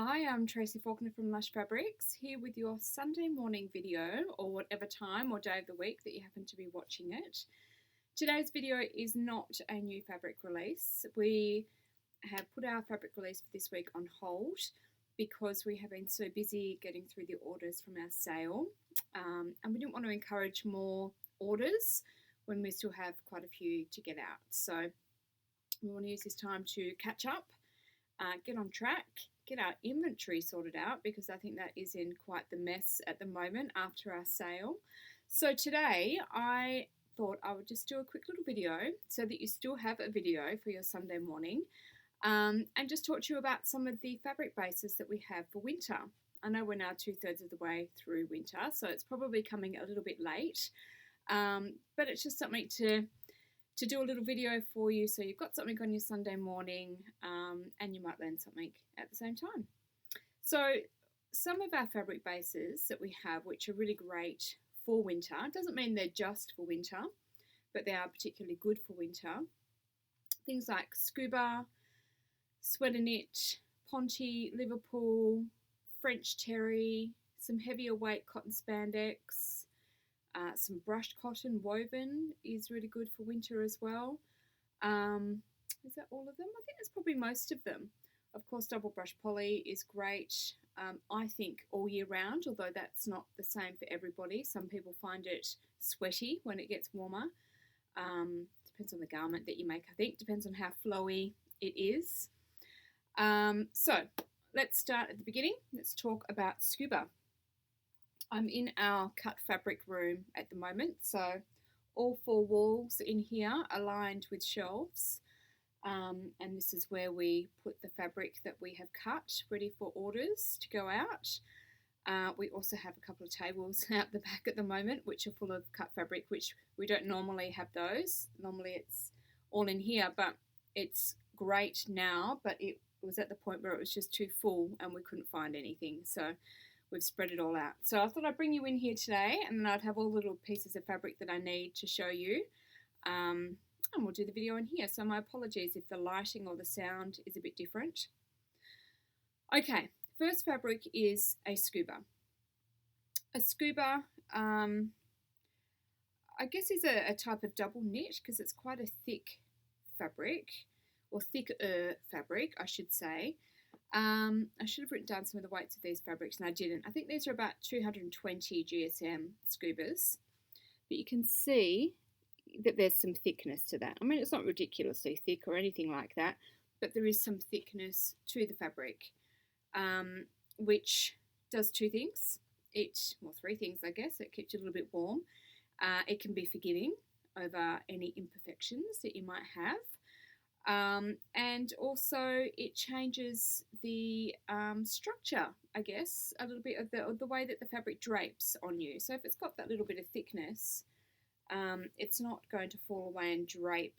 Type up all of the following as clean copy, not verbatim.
Hi, I'm Tracy Faulkner from Lush Fabrics, here with your Sunday morning video, or whatever time or day of the week that you happen to be watching it. Today's video is not a new fabric release. We have put our fabric release for this week on hold because we have been so busy getting through the orders from our sale, and we didn't want to encourage more orders when we still have quite a few to get out. So we want to use this time to catch up, get on track, get our inventory sorted out, because I think that is in quite the mess at the moment after our sale. So today I thought I would just do a quick little video so that you still have a video for your Sunday morning, and just talk to you about some of the fabric bases that we have for winter. I know we're now 2/3 of the way through winter, so it's probably coming a little bit late, but it's just something to do a little video for you, so you've got something on your Sunday morning, and you might learn something at the same time. So some of our fabric bases that we have, which are really great for winter, doesn't mean they're just for winter, but they are particularly good for winter. Things like Scuba, Sweater Knit, Ponte, Liverpool, French Terry, some heavier weight cotton spandex, some brushed cotton woven is really good for winter as well. Is that all of them? I think that's probably most of them. Of course, double brush poly is great, I think, all year round, although that's not the same for everybody. Some people find it sweaty when it gets warmer. Depends on the garment that you make, I think. Depends on how flowy it is. So let's start at the beginning. Let's talk about Scuba. I'm in our cut fabric room at the moment, so all four walls in here are lined with shelves, and this is where we put the fabric that we have cut ready for orders to go out. We also have a couple of tables out the back at the moment which are full of cut fabric, which we don't normally have those. Normally it's all in here, but it's great now, but it was at the point where it was just too full and we couldn't find anything, so we've spread it all out. So I thought I'd bring you in here today, and then I'd have all the little pieces of fabric that I need to show you, and we'll do the video in here. So my apologies if the lighting or the sound is a bit different. Okay, first fabric is a Scuba. A Scuba, I guess, is a type of double knit because it's quite a thick fabric, or thicker fabric, I should say. I should have written down some of the weights of these fabrics, and I didn't. I think these are about 220 GSM Scubas, but you can see that there's some thickness to that. I mean, it's not ridiculously thick or anything like that, but there is some thickness to the fabric, which does two things. Three things, I guess. It keeps you a little bit warm. It can be forgiving over any imperfections that you might have. And also it changes the structure, I guess, a little bit of the way that the fabric drapes on you. So if it's got that little bit of thickness, it's not going to fall away and drape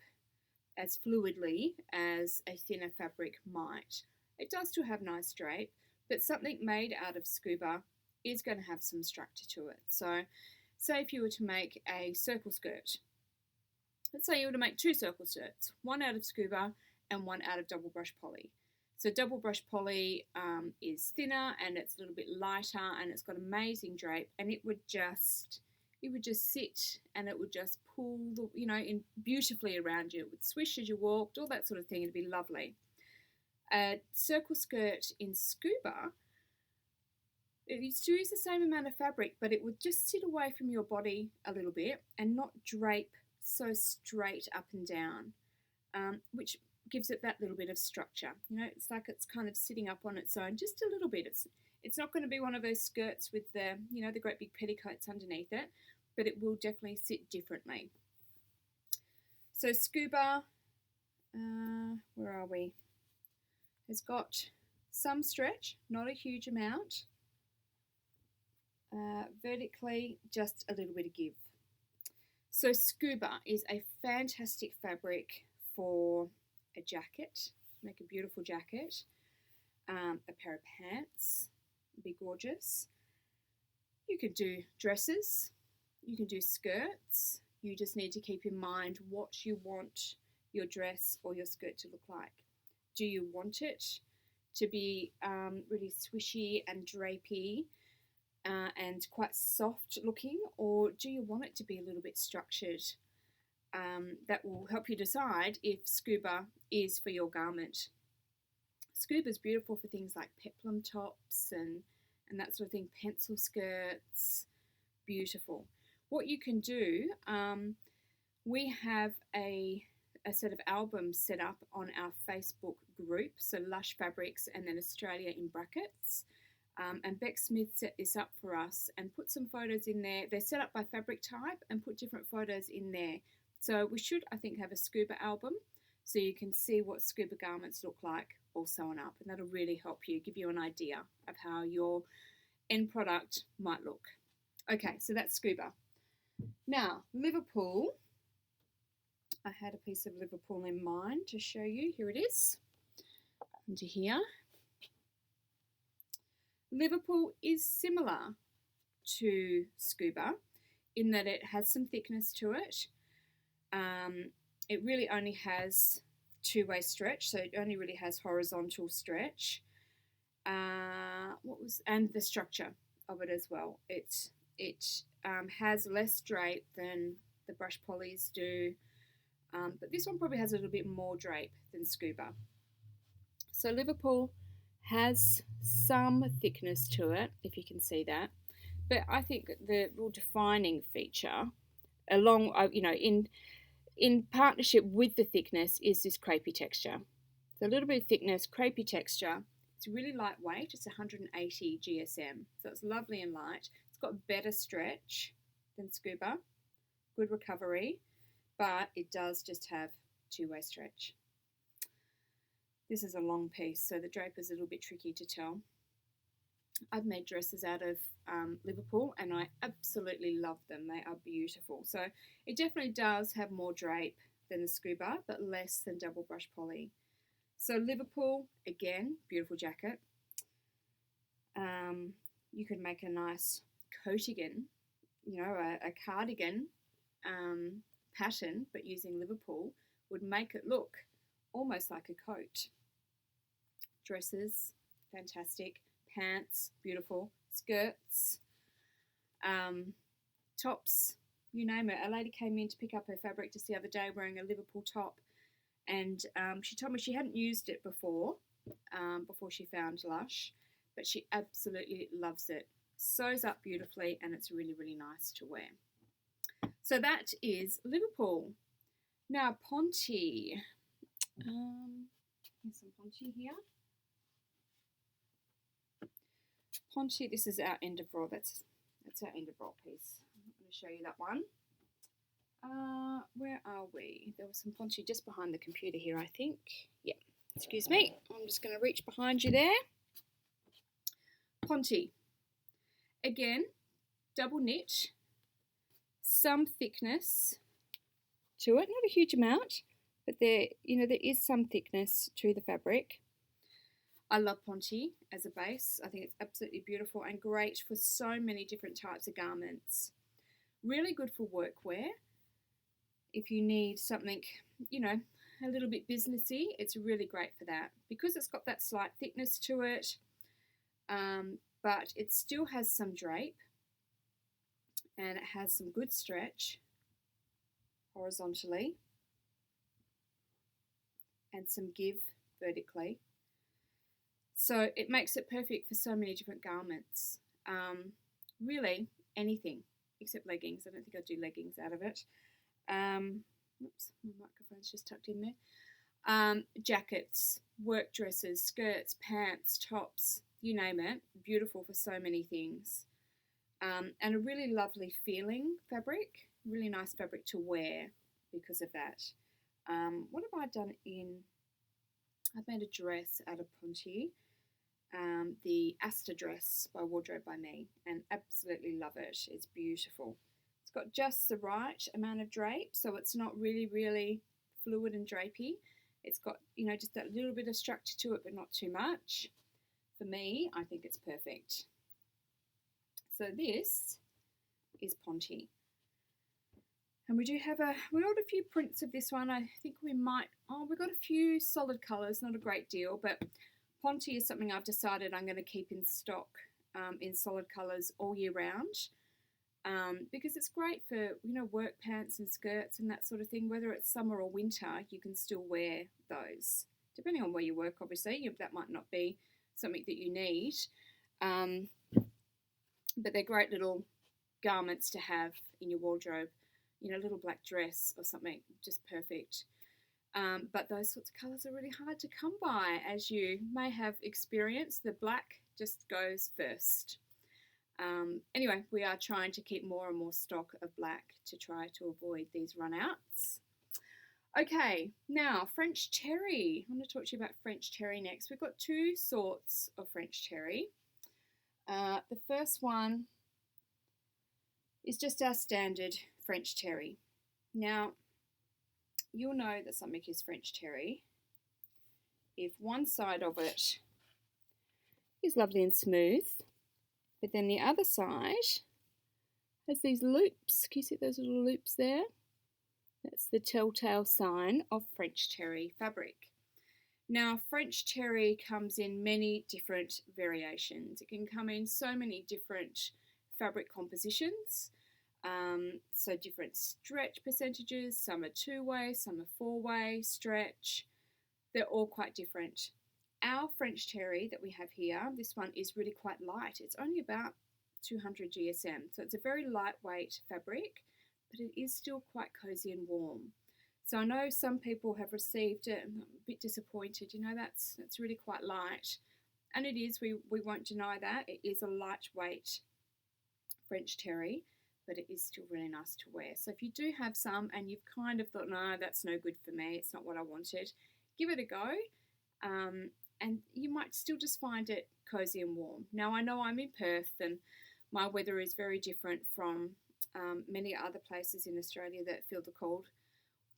as fluidly as a thinner fabric might. It does still have nice drape, but something made out of Scuba is going to have some structure to it. So say if you were to make a circle skirt, let's say you were to make two circle skirts, one out of Scuba and one out of double brush poly. So double brush poly is thinner and it's a little bit lighter and it's got amazing drape, and it would just sit and it would just pull in beautifully around you. It would swish as you walked, all that sort of thing. It'd be lovely. A circle skirt in Scuba, it still use the same amount of fabric, but it would just sit away from your body a little bit and not drape so straight up and down, which gives it that little bit of structure. It's like it's kind of sitting up on its own just a little bit. It's not going to be one of those skirts with the the great big petticoats underneath it, but it will definitely sit differently. So Scuba, where are we? Has got some stretch, not a huge amount. Vertically, just a little bit of give. So Scuba is a fantastic fabric for a jacket, make a beautiful jacket, a pair of pants, be gorgeous. You could do dresses, you can do skirts. You just need to keep in mind what you want your dress or your skirt to look like. Do you want it to be really swishy and drapey and quite soft looking, or do you want it to be a little bit structured? That will help you decide if Scuba is for your garment. Scuba is beautiful for things like peplum tops and that sort of thing, pencil skirts, beautiful. What you can do, we have a set of albums set up on our Facebook group, so Lush Fabrics and then Australia in brackets. And Beck Smith set this up for us and put some photos in there. They're set up by fabric type and put different photos in there. So we should, I think, have a Scuba album so you can see what Scuba garments look like all sewn up, and that'll really help you, give you an idea of how your end product might look. Okay, so that's Scuba. Now, Liverpool. I had a piece of Liverpool in mind to show you. Here it is, under here. Liverpool is similar to Scuba in that it has some thickness to it. It really only has two-way stretch, so it only really has horizontal stretch. And the structure of it as well. It has less drape than the brush polys do, but this one probably has a little bit more drape than Scuba. So Liverpool has some thickness to it, if you can see that, but I think the real defining feature, along in partnership with the thickness, is this crepey texture. So a little bit of thickness, crepey texture. It's really lightweight. It's 180 GSM, so it's lovely and light. It's got better stretch than Scuba, good recovery, but it does just have two-way stretch. This is a long piece, so the drape is a little bit tricky to tell. I've made dresses out of Liverpool and I absolutely love them. They are beautiful. So it definitely does have more drape than the Scuba, but less than double brush poly. So Liverpool, again, beautiful jacket. You could make a nice coatigan, a cardigan pattern, but using Liverpool would make it look almost like a coat. Dresses, fantastic. Pants, beautiful. Skirts, tops, you name it. A lady came in to pick up her fabric just the other day wearing a Liverpool top, and she told me she hadn't used it before she found Lush, but she absolutely loves it. Sews up beautifully and it's really, really nice to wear. So that is Liverpool. Now Ponte. Here's some Ponte here. Ponte, this is our end of roll. That's our end of roll piece. I'm not going to show you that one. Where are we? There was some Ponte just behind the computer here, I think. Yeah, excuse me. I'm just going to reach behind you there. Ponte. Again, double knit. Some thickness to it. Not a huge amount, but there is some thickness to the fabric. I love Ponte as a base. I think it's absolutely beautiful and great for so many different types of garments. Really good for workwear. If you need something, a little bit businessy, it's really great for that because it's got that slight thickness to it, but it still has some drape and it has some good stretch horizontally and some give vertically. So it makes it perfect for so many different garments. Really anything except leggings. I don't think I'd do leggings out of it. Oops, my microphone's just tucked in there. Jackets, work dresses, skirts, pants, tops, you name it. Beautiful for so many things. And a really lovely feeling fabric. Really nice fabric to wear because of that. What have I done I've made a dress out of Ponte. The Asta dress by Wardrobe by Me, and absolutely love it. It's beautiful. It's got just the right amount of drape, so it's not really, really fluid and drapey. It's got, just that little bit of structure to it, but not too much. For me, I think it's perfect. So this is Ponte. And we got a few prints of this one. I think we got a few solid colours, not a great deal, but Ponte is something I've decided I'm going to keep in stock in solid colours all year round, because it's great for, you know, work pants and skirts and that sort of thing. Whether it's summer or winter, you can still wear those. Depending on where you work, obviously, that might not be something that you need. But they're great little garments to have in your wardrobe. You know, a little black dress or something, just perfect. But those sorts of colours are really hard to come by, as you may have experienced. The black just goes first. Anyway, we are trying to keep more and more stock of black to try to avoid these run-outs. Okay, now French terry. I'm going to talk to you about French terry next. We've got two sorts of French terry. The first one is just our standard French terry. Now, you'll know that something is French terry if one side of it is lovely and smooth, but then the other side has these loops. Can you see those little loops there? That's the telltale sign of French terry fabric. Now, French terry comes in many different variations. It can come in so many different fabric compositions. So different stretch percentages. Some are 2-way, some are 4-way stretch. They're all quite different. Our French terry that we have here, this one is really quite light. It's only about 200 GSM. So it's a very lightweight fabric, but it is still quite cozy and warm. So I know some people have received it and I'm a bit disappointed. You know, that's really quite light. And it is, we won't deny that. It is a lightweight French terry, but it is still really nice to wear. So if you do have some and you've kind of thought, no, that's no good for me, it's not what I wanted, give it a go. And you might still just find it cozy and warm. Now, I know I'm in Perth and my weather is very different from many other places in Australia that feel the cold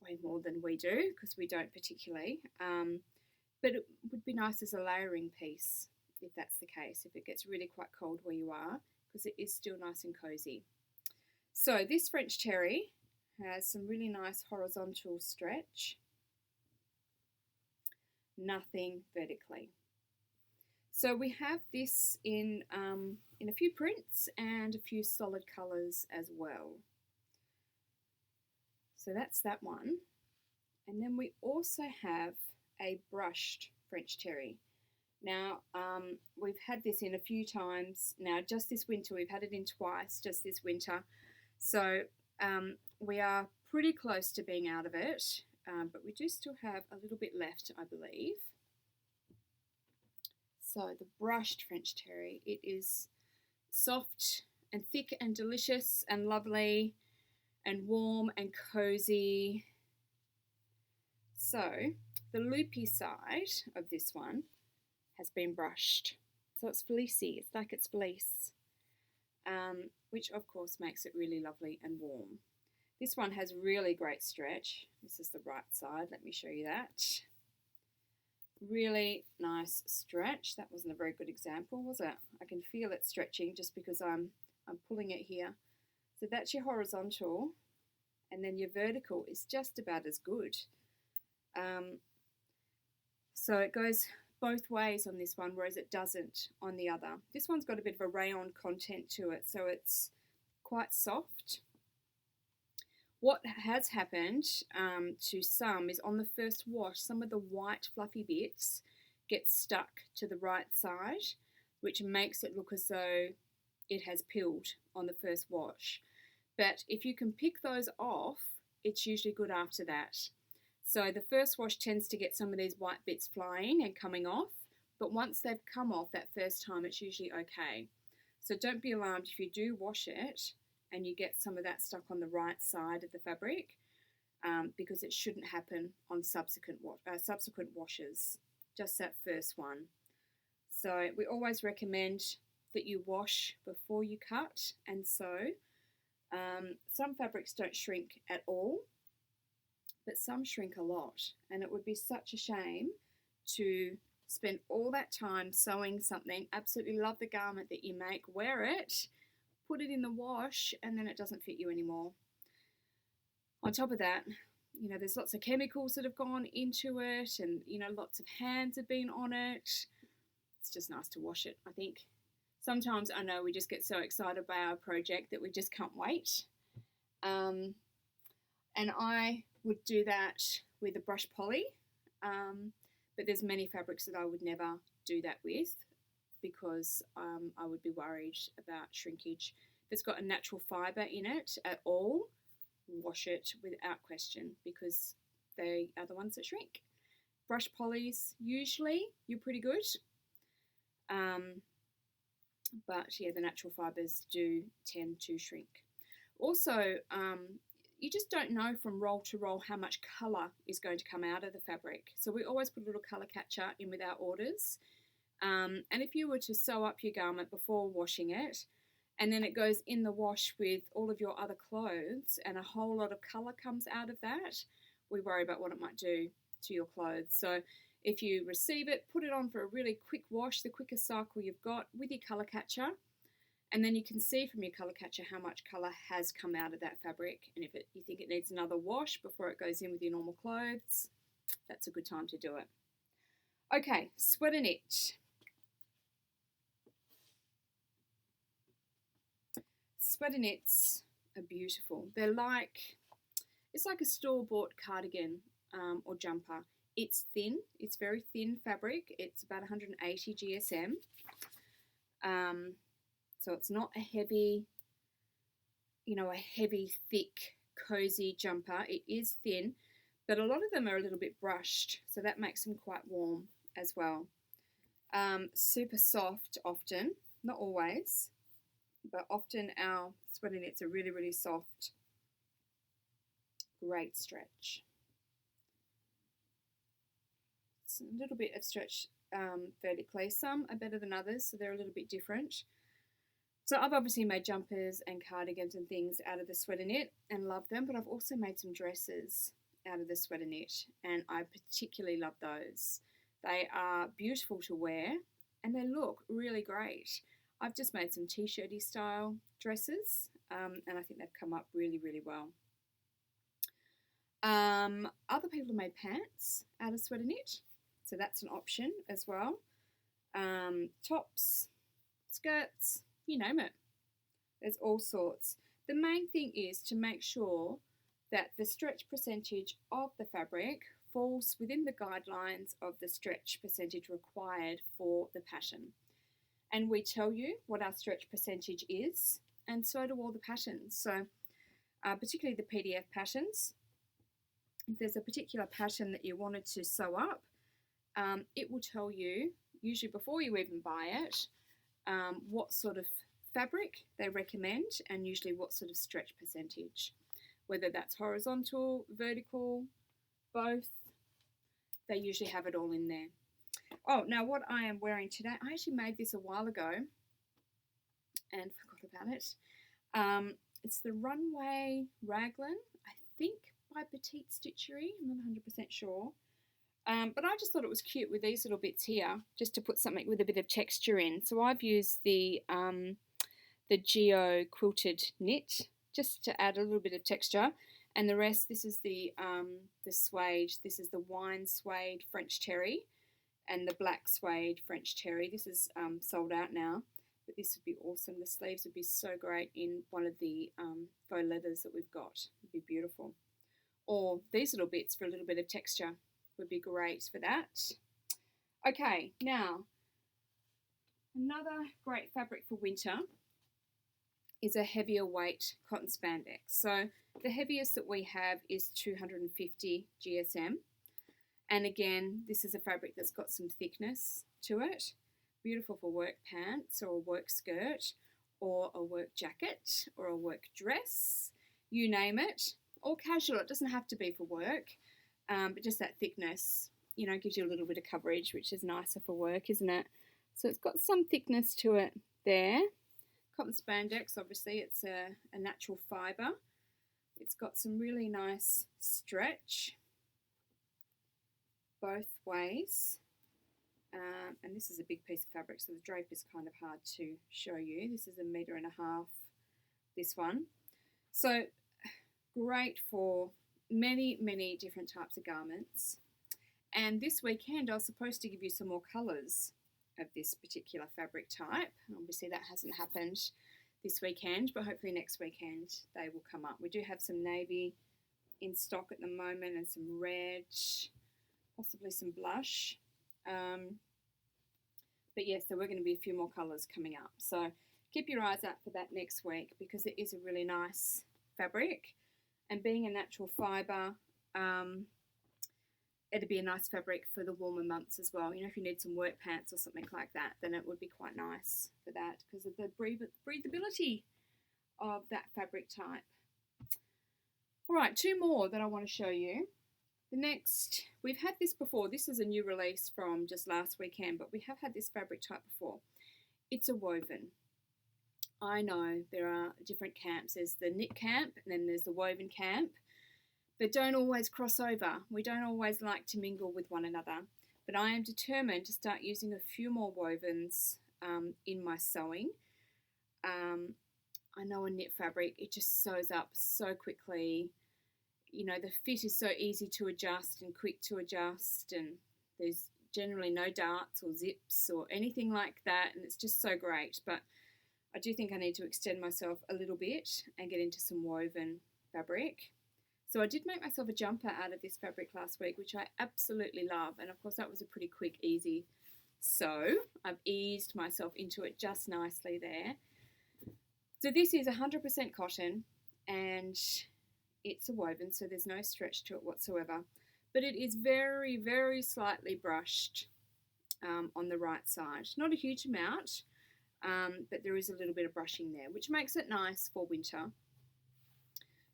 way more than we do, because we don't particularly. But it would be nice as a layering piece if that's the case, if it gets really quite cold where you are, because it is still nice and cozy. So this French terry has some really nice horizontal stretch, nothing vertically. So we have this in a few prints and a few solid colours as well. So that's that one. And then we also have a brushed French terry. Now, we've had this in a few times now. Just this winter, we've had it in twice, just this winter. So we are pretty close to being out of it, but we do still have a little bit left, I believe. So the brushed French terry, it is soft and thick and delicious and lovely and warm and cozy. So the loopy side of this one has been brushed. So it's fleecy, it's like it's fleece, which of course makes it really lovely and warm. This one has really great stretch. This is the right side, let me show you that. Really nice stretch. That wasn't a very good example, was it? I can feel it stretching just because I'm pulling it here. So that's your horizontal, and then your vertical is just about as good. So it goes both ways on this one, whereas it doesn't on the other. This one's got a bit of a rayon content to it, so it's quite soft. What has happened to some is on the first wash, some of the white fluffy bits get stuck to the right side, which makes it look as though it has peeled on the first wash. But if you can pick those off, it's usually good after that. So the first wash tends to get some of these white bits flying and coming off, but once they've come off that first time, it's usually okay. So don't be alarmed if you do wash it and you get some of that stuck on the right side of the fabric, because it shouldn't happen on subsequent washes, just that first one. So we always recommend that you wash before you cut and sew. Some fabrics don't shrink at all, but some shrink a lot, and it would be such a shame to spend all that time sewing something, absolutely love the garment that you make, wear it, put it in the wash, and then it doesn't fit you anymore. On top of that, you know, there's lots of chemicals that have gone into it, and, you know, lots of hands have been on it. it's just nice to wash it, I think. Sometimes I know we just get so excited by our project that we just can't wait. And I would do that with a brush poly, but there's many fabrics that I would never do that with because I would be worried about shrinkage. If it's got a natural fibre in it at all, wash it without question because they are the ones that shrink. Brush polys, usually you're pretty good. But yeah, the natural fibres do tend to shrink. Also, you just don't know from roll to roll how much colour is going to come out of the fabric. So we always put a little colour catcher in with our orders. And if you were to sew up your garment before washing it, and then it goes in the wash with all of your other clothes and a whole lot of colour comes out of that, we worry about what it might do to your clothes. So if you receive it, put it on for a really quick wash, the quickest cycle you've got with your colour catcher, and then you can see from your colour catcher how much colour has come out of that fabric. And if you think it needs another wash before it goes in with your normal clothes, that's a good time to do it. Okay, sweater knit. Sweater knits are beautiful. They're like, it's like a store-bought cardigan or jumper. It's thin. It's very thin fabric. It's about 180 GSM. So it's not a heavy, thick, cozy jumper. It is thin, but a lot of them are a little bit brushed, so that makes them quite warm as well. Super soft often, not always, but often our sweater knits are really, really soft. Great stretch. It's a little bit of stretch vertically. Some are better than others, so they're a little bit different. So I've obviously made jumpers and cardigans and things out of the sweater knit and love them, but I've also made some dresses out of the sweater knit, and I particularly love those. They are beautiful to wear and they look really great. I've just made some t-shirty style dresses and I think they've come up really, really well. Other people have made pants out of sweater knit, so that's an option as well. Tops, skirts, you name it. There's all sorts. The main thing is to make sure that the stretch percentage of the fabric falls within the guidelines of the stretch percentage required for the pattern. And we tell you what our stretch percentage is, and so do all the patterns. So particularly the PDF patterns. If there's a particular pattern that you wanted to sew up, it will tell you, usually before you even buy it, what sort of fabric they recommend and usually what sort of stretch percentage. Whether that's horizontal, vertical, both, they usually have it all in there. Oh, now what I am wearing today, I actually made this a while ago and forgot about it. It's the Runway Raglan, I think by Petite Stitchery, I'm not 100% sure. But I just thought it was cute with these little bits here, just to put something with a bit of texture in. So I've used the Geo quilted knit just to add a little bit of texture, and the rest, this is the suede. This is the wine suede French terry, and the black suede French terry. This is sold out now, but this would be awesome. The sleeves would be so great in one of the faux leathers that we've got. It'd be beautiful. Or these little bits for a little bit of texture would be great for that. Okay, now another great fabric for winter is a heavier weight cotton spandex. So the heaviest that we have is 250 GSM. And again, this is a fabric that's got some thickness to it. Beautiful for work pants or a work skirt or a work jacket or a work dress, you name it. Or casual, it doesn't have to be for work, but just that thickness, gives you a little bit of coverage, which is nicer for work, isn't it? So it's got some thickness to it there. Cotton spandex, obviously, it's a natural fibre. It's got some really nice stretch both ways. And this is a big piece of fabric, so the drape is kind of hard to show you. This is 1.5 meters, this one. So great for many, many different types of garments. And this weekend I was supposed to give you some more colours of this particular fabric type. Obviously that hasn't happened this weekend, but hopefully next weekend they will come up. We do have some navy in stock at the moment and some red, possibly some blush. But yes, there were going to be a few more colours coming up. So keep your eyes out for that next week because it is a really nice fabric. And being a natural fibre, it'd be a nice fabric for the warmer months as well. You know, if you need some work pants or something like that, then it would be quite nice for that because of the breathability of that fabric type. All right, two more that I want to show you. The next, we've had this before. This is a new release from just last weekend, but we have had this fabric type before. It's a woven. I know there are different camps. There's the knit camp and then there's the woven camp. They don't always cross over. We don't always like to mingle with one another. But I am determined to start using a few more wovens in my sewing. I know a knit fabric, it just sews up so quickly. You know, the fit is so easy to adjust and quick to adjust, and there's generally no darts or zips or anything like that, and it's just so great. But I do think I need to extend myself a little bit and get into some woven fabric. So I did make myself a jumper out of this fabric last week, which I absolutely love, and of course that was a pretty quick, easy sew. I've eased myself into it just nicely there. So this is 100% cotton, and it's a woven, so there's no stretch to it whatsoever. But it is very, very slightly brushed on the right side. Not a huge amount, but there is a little bit of brushing there, which makes it nice for winter.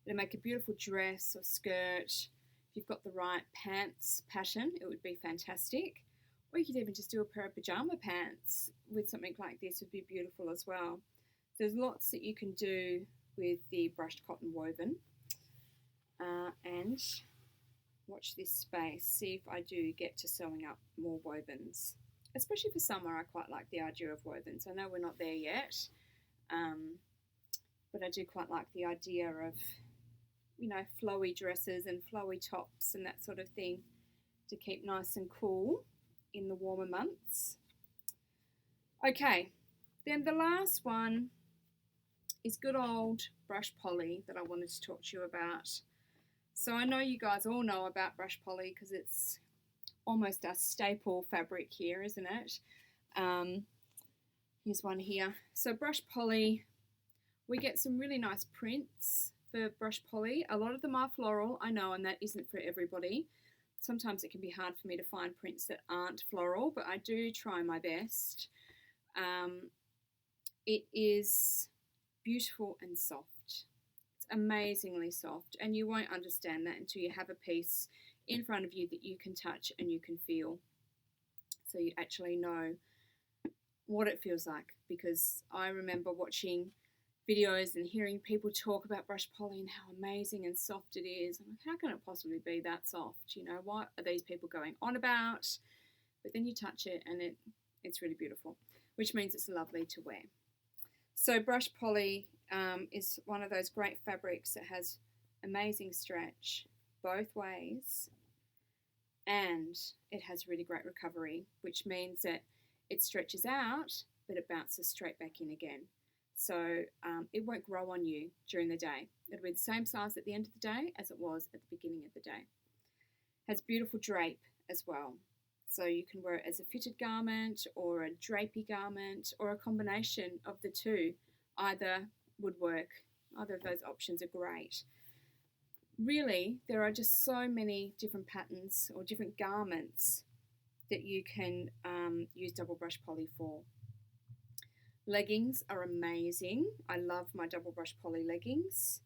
It'll make a beautiful dress or skirt. If you've got the right pants pattern, it would be fantastic. Or you could even just do a pair of pajama pants with something like this. It would be beautiful as well. There's lots that you can do with the brushed cotton woven. And watch this space, see if I do get to sewing up more wovens. Especially for summer, I quite like the idea of wovens. I know we're not there yet, but I do quite like the idea of, you know, flowy dresses and flowy tops and that sort of thing to keep nice and cool in the warmer months. Okay, then the last one is good old brush poly that I wanted to talk to you about. So I know you guys all know about brush poly because it's almost a staple fabric here, isn't it? Here's one here. So brush poly, we get some really nice prints for brush poly. A lot of them are floral, I know, and that isn't for everybody. Sometimes it can be hard for me to find prints that aren't floral, but I do try my best. It is beautiful and soft. It's amazingly soft, and you won't understand that until you have a piece in front of you that you can touch and you can feel. So you actually know what it feels like, because I remember watching videos and hearing people talk about brush poly and how amazing and soft it is. I'm like, how can it possibly be that soft? You know, what are these people going on about? But then you touch it and it's really beautiful, which means it's lovely to wear. So brush poly is one of those great fabrics that has amazing stretch both ways, and it has really great recovery, which means that it stretches out but it bounces straight back in again. So it won't grow on you during the day. It'll be the same size at the end of the day as it was at the beginning of the day. Has beautiful drape as well. So you can wear it as a fitted garment or a drapey garment or a combination of the two. Either would work. Either of those options are great. Really, there are just so many different patterns or different garments that you can use double brush poly for. Leggings are amazing. I love my double brush poly leggings.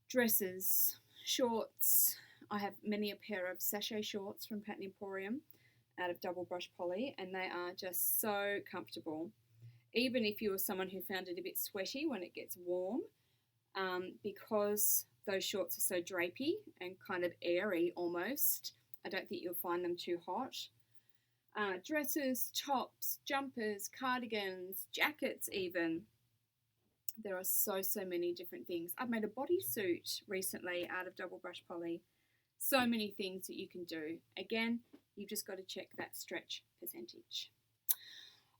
Dresses, shorts. I have many a pair of sachet shorts from Pattern Emporium out of double brush poly, and they are just so comfortable. Even if you were someone who found it a bit sweaty when it gets warm, because those shorts are so drapey and kind of airy almost, I don't think you'll find them too hot. Dresses, tops, jumpers, cardigans, jackets even. There are so many different things. I've made a bodysuit recently out of double brush poly. So many things that you can do. Again, you've just got to check that stretch percentage.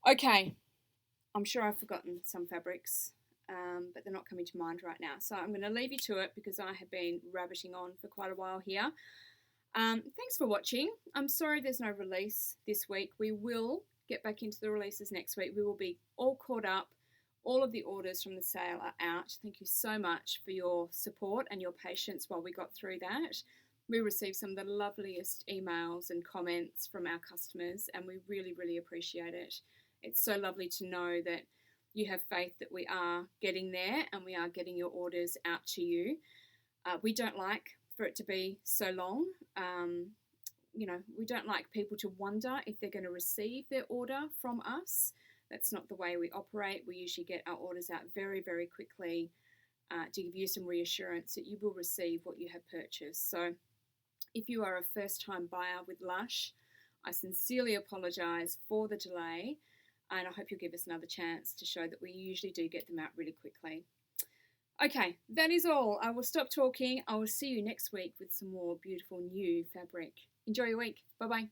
Okay, I'm sure I've forgotten some fabrics, but they're not coming to mind right now. So I'm going to leave you to it because I have been rabbiting on for quite a while here. Thanks for watching. I'm sorry there's no release this week. We will get back into the releases next week. We will be all caught up. All of the orders from the sale are out. Thank you so much for your support and your patience while we got through that. We received some of the loveliest emails and comments from our customers, and we really, really appreciate it. It's so lovely to know that you have faith that we are getting there and we are getting your orders out to you. We don't like for it to be so long. We don't like people to wonder if they're going to receive their order from us. That's not the way we operate. We usually get our orders out very, very quickly to give you some reassurance that you will receive what you have purchased. So if you are a first-time buyer with Lush, I sincerely apologise for the delay, and I hope you'll give us another chance to show that we usually do get them out really quickly. Okay, that is all. I will stop talking. I will see you next week with some more beautiful new fabric. Enjoy your week. Bye-bye.